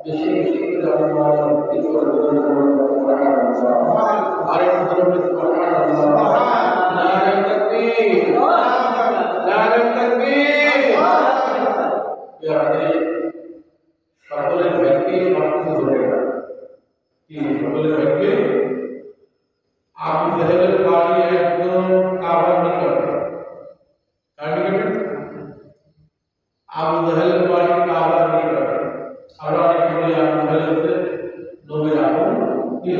বেশি বেশি করে আমরা কি করব আরেকটু ধরে সুবহানাল্লাহ নারে তাকবীর নারে তাকবীর ইয়ানি সকলের ব্যক্তি সবকিছু ধরে কি সকলের ব্যক্তি আবু জাহেলের বাড়ি একদম কাবার নিকটে আবু জাহেলের বাড়ি কাবার নিকটে আমরা অনেক বলি আবু জাহেল হচ্ছে নবীর আপন কি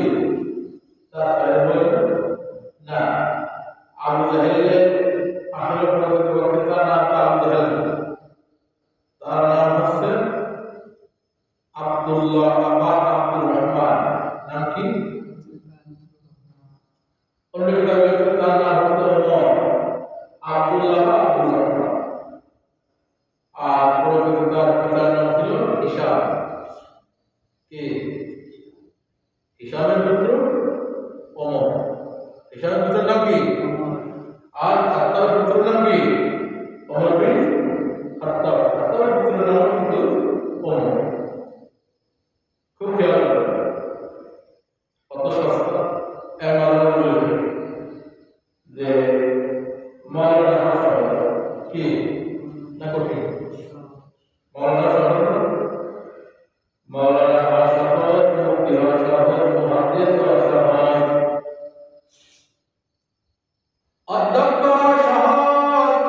তার ছেলে বলে না আবু জাহেলের আসলে প্রকৃতপক্ষে তার নাম আবু জাহেল তার নাম হচ্ছে আব্দুল্লাহ বা আব্দুর রহমান নাম কি অন্য কিতাবে তার নাম হচ্ছে ওমর আব্দুল্লাহ বা আব্দুর রহমান আর প্রকৃত তার পিতার নাম ছিল হিশাম কি হিশামের পুত্র ওমর হিশামের পুত্রের নাম কি আর খাত্তাবের পুত্রের নাম কি ওমর বিন খাত্তাব খাত্তাবের পুত্রের নাম কিন্তু ওমর খুব খেয়াল করবেন কত সস্তা এমন বলে যে মাওলানা সহজ কি না কঠিন মাওলানা সহজ মাওলানা সহজ মুফতি সহজ মুহাদ্দিস সহজ অধ্যক্ষ সহজ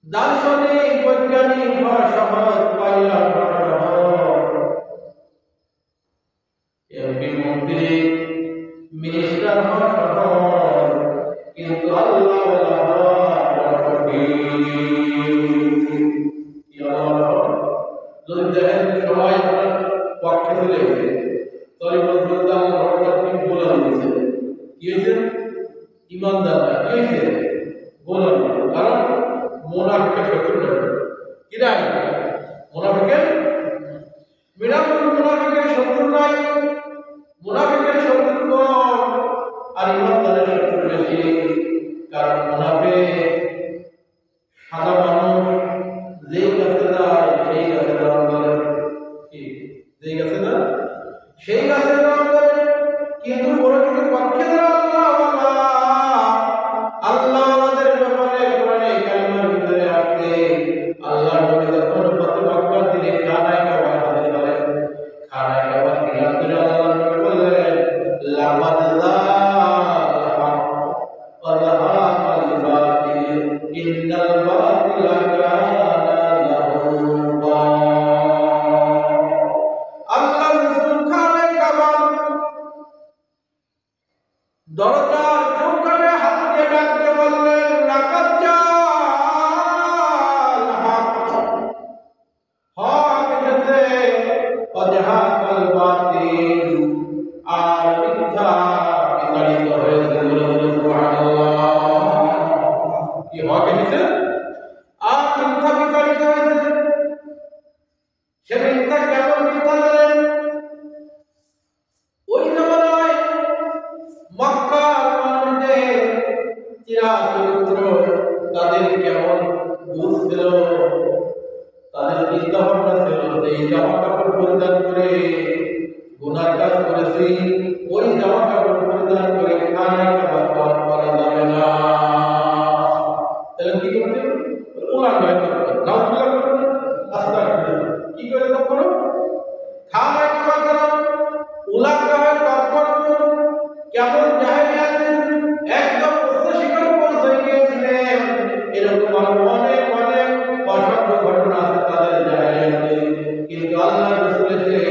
দার্শনিক বৈজ্ঞানিক সহজ পাইলা সহজ এমপি মন্ত্রী মিনিস্টার হওয়া সহজ কিন্তু আল্লাহ যদি দেখেন সবাই আপনার পক্ষে চলে গেছে তবে বলতে আল্লাহ গোলাম দিয়েছে কি হয়েছে ইমানদার না কি হয়েছে গোলাম কারণ মুনাফিকের শত্রু নয় কি নাই মুনাফিকের মুনাফিকের শত্রু নাই মুনাফিকের শত্রু কম আর ইমানদারের শত্রু বেশি কারণ মুনাফিক সাদা মানুষ যেই গাছে যায় সেই গাছে দাম করে কি যেই গাছে যায় সেই গাছে দাম করে কিন্তু প্রকৃত পক্ষে আল্লাহ আমাদের ব্যাপারে কোরআনে কালিমার ভিতরে আসছে আল্লাহ নবী যখন প্রতিপক্ষ দিলে খানায় খাবার হাতে বলেন খানায় খাবার খেলার জন্য আল্লাহ নবী বললেন লামাদ দরজার চৌকানে হাত দিয়ে ডাকতে বললেন লাকাদ জাল হক এসেছে ওয়াজাহাকাল বাতিল আর মিথ্যা বিতাড়িত হয়েছে সুবহানাল্লাহ কি হক এসেছে আর মিথ্যা বিতাড়িত হয়েছে সে মিথ্যা কেমন মিথ্যা জানেন ওই জামানায় মক্কার মানুষদের চিরাচরিত্র তাদের কেমন বুঝ ছিল তাদের চিন্তা ভাবনা ছিল যে এই জামা কাপড় পরিধান করে গুনার কাজ করেছি ওই জামা কাপড় পরিধান করে খানায় খাবার পান করা যাবে না তাহলে কি করতে উলান হয় নাউজুবিল্লাহ আস্তাগফিরুল্লাহ কি করে তখন খানায় খাবার করা উলান হয় তখন কেমন জাহেলিয়াত একদম উচ্চ শিখরে পৌঁছে গিয়েছিলেন এরকম অনেক অনেক অসংখ্য ঘটনা আছে তাদের জাহেলিয়াতে কিন্তু আল্লাহ রাসূল এসে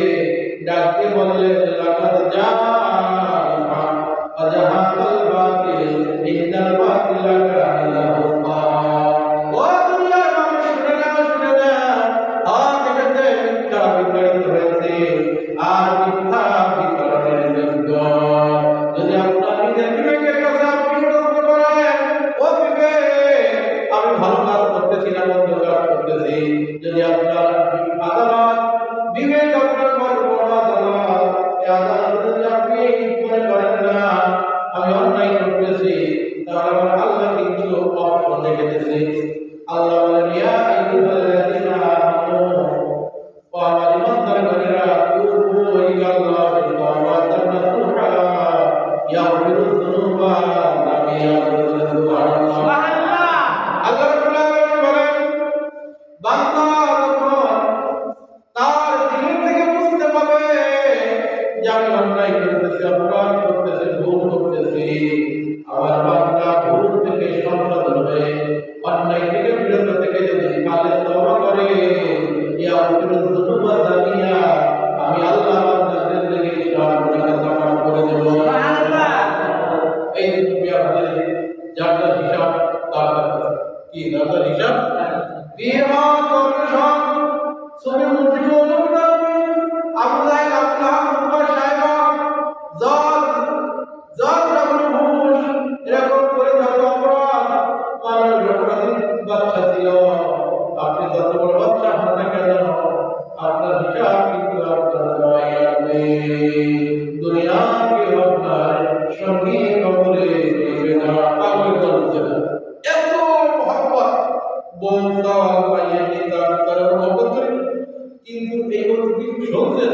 ডাকতে বললেন লাকাদ জাহাকাল বাতিল ইন্নাল বাতিলা কানা যাহুকা ও দুনিয়ার মানুষ শুনে না হক এসেছে মিথ্যা বিতাড়িত হয়েছে আর মিথ্যা বিতাড়নের যোগ্য যদি ইয়াগফিরুয যুনুবা ওয়া ইয়াগফিরুয যুনুবা। আল্লাহ রাব্বুল আলামিন বলেন, বান্দা যখন তার দিল থেকে বুঝতে পারবে যে আমি অন্যায় করতেছি, অপরাধ করতেছি, ভুল করতেছি, আমার বান্দা ভুল থেকে সংশোধন হয়ে অন্যায় থেকে বিরত থেকে যদি কালে তওবা করে, ইয়াগফিরুয যুনুবা জামিয়া, আমি আল্লাহ বান্দার জিন্দেগির সব গুনাহ ক্ষমা করে দেব। সুবহানাল্লাহ। এই দুনিয়া আমাদের জান্নাত হিসাব তার কি জান্নাত হিসাব বিমা করশন সুবি মুজিবুল আবুলাই আল্লাহ মুবা সাহেবা জাল জাল রাবুল এরকম করে যত অপরাধ মানুষ অপরাধী বাচ্চা ছিল, আপনি যত বড় বাচ্চা হন না কেন আপনার হিসাব কিন্তু আপনার জয় আসবে। দুনিয়াকে আপনার সঙ্গী কবরে নেবে না। পাগল বলছে না এত মহব্বত বলতা আল্লাহ কিতাব করার মহব্বত করে, কিন্তু এই কথা কি শুনছেন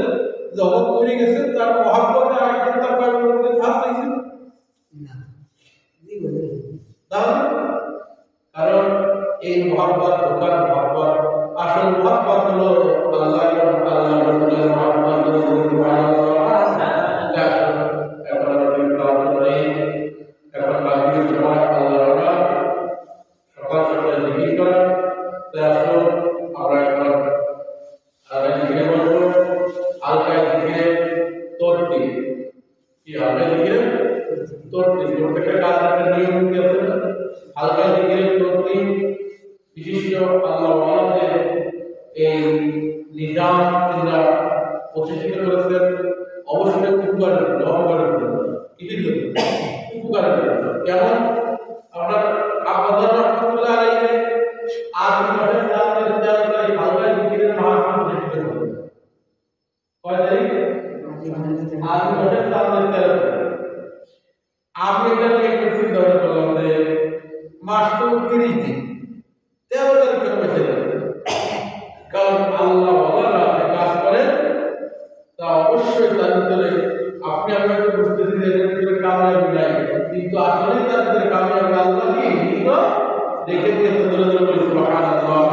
জগৎ করে গেছে তার মহব্বতে আরেকজন তার পাগলকে ফাঁস দিয়েছে না জীবনে। কারণ এই মহব্বত দোকান মহব্বত, আসল মহব্বত হলো আল্লাহ এবং আল্লাহ রাসূলের মহব্বত। সুবহানাল্লাহ। এখন আমাদের প্রার্থনা নেই, এখন বাকি সময় আল্লাহর সকাল সকালে জিকির করা। তাই আসুন আমরা এখন জিকিরে বলবো। হালকা জিকিরে তরতি কি হালকা জিকিরে তরতি, প্রত্যেকটা কাজ একটা নিয়ম নীতি আছে না। হালকা জিকিরে তরতি বিশিষ্ট আল্লাহ ওয়ালাদের এই নিজাম তিনরা প্রতিষ্ঠিত করেছেন। অবশ্যই উপকারের জন্য, অপকারের জন্য, কিছুর জন্য উপকারের জন্য। কেমন আপনার আব্বাজান রহমতুল্লাহ আলাইহি আরবি মাসের 4 তারিখ হালকা জিকিরের মাহফিল অনুষ্ঠিত করলেন। কয় তারিখ? আরবি মাসের 4 তারিখ। আমি এটা নিয়ে একটু চিন্তা করলাম যে মাস তো 30 দিন, 13 তারিখে বসে যাবে। কারণ আল্লাহ ওয়ালারা যে কাজ করেন তা অবশ্যই তার ভিতরে আপনি আমি বুঝতেছি যে এর ভিতরে কাময়াবি নাই, কিন্তু আসলে তার ভিতরে কাময়াবি আল্লাহ কি দেখে দিয়ে ধরে ধরে বলি সুবহানাল্লাহ।